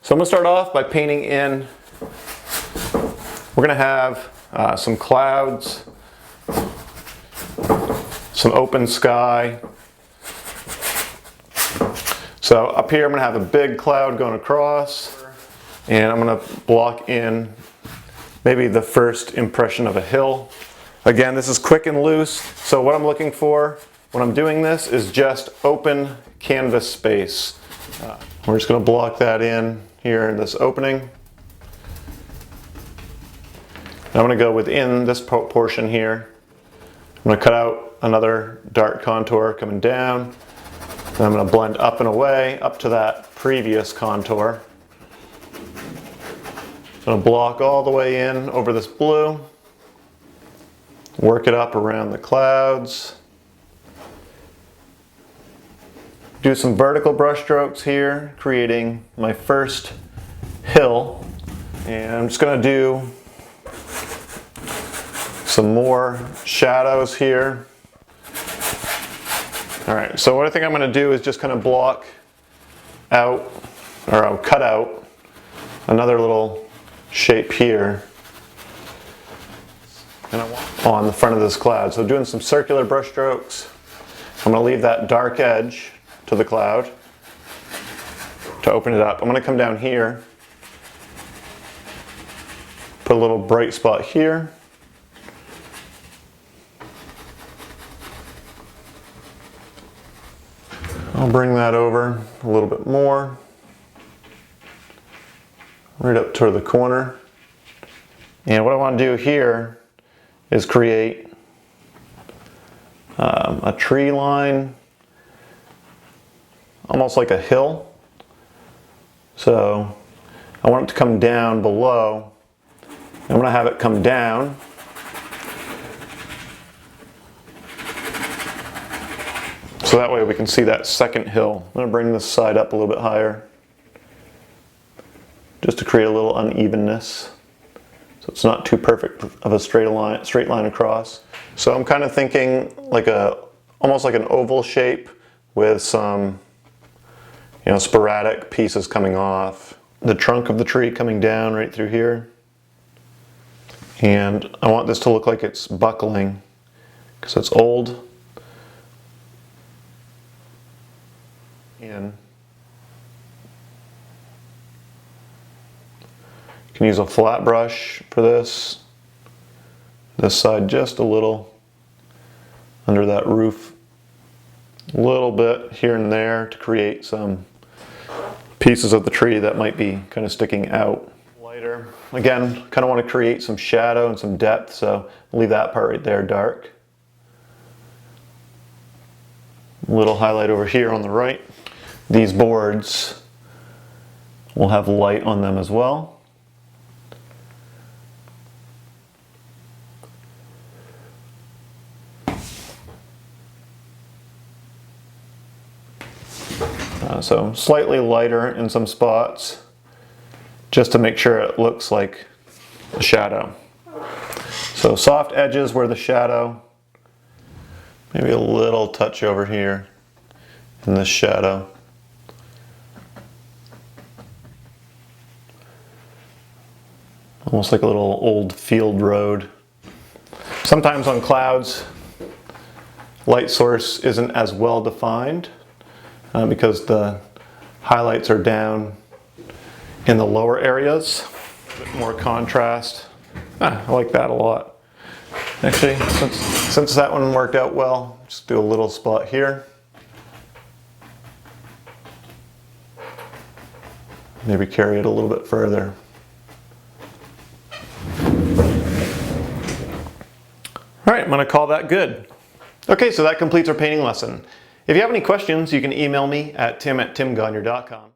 So I'm going to start off by painting in. We're going to have some clouds, some open sky. So up here I'm going to have a big cloud going across, and I'm going to block in maybe the first impression of a hill. Again, this is quick and loose, so what I'm looking for when I'm doing this is just open canvas space. We're just going to block that in here in this opening. I'm going to go within this portion here. I'm going to cut out another dark contour coming down. Then I'm going to blend up and away up to that previous contour. I'm going to block all the way in over this blue. Work it up around the clouds. Do some vertical brush strokes here, creating my first hill. And I'm just going to do some more shadows here. All right, so what I think I'm going to do is just kind of block out, or I'll cut out another little shape here and I want on the front of this cloud. So doing some circular brush strokes. I'm going to leave that dark edge to the cloud to open it up. I'm going to come down here, put a little bright spot here. I'll bring that over a little bit more, right up toward the corner. And what I want to do here is create a tree line, almost like a hill. So I want it to come down below. I'm going to have it come down. So that way we can see that second hill. I'm going to bring this side up a little bit higher, just to create a little unevenness. So it's not too perfect of a straight line across. So I'm kind of thinking like almost like an oval shape with some, sporadic pieces coming off. The trunk of the tree coming down right through here. And I want this to look like it's buckling because it's old. And you can use a flat brush for this. This side just a little under that roof. A little bit here and there to create some pieces of the tree that might be kind of sticking out. Lighter. Again, kind of want to create some shadow and some depth, so I'll leave that part right there dark. A little highlight over here on the right. These boards will have light on them as well. So slightly lighter in some spots, just to make sure it looks like a shadow. So soft edges where the shadow, maybe a little touch over here in this shadow. Almost like a little old field road. Sometimes on clouds, light source isn't as well defined because the highlights are down in the lower areas. A bit more contrast. I like that a lot. Actually, since that one worked out well, just do a little spot here. Maybe carry it a little bit further. All right, I'm going to call that good. Okay, so that completes our painting lesson. If you have any questions, you can email me at tim@timgagnon.com.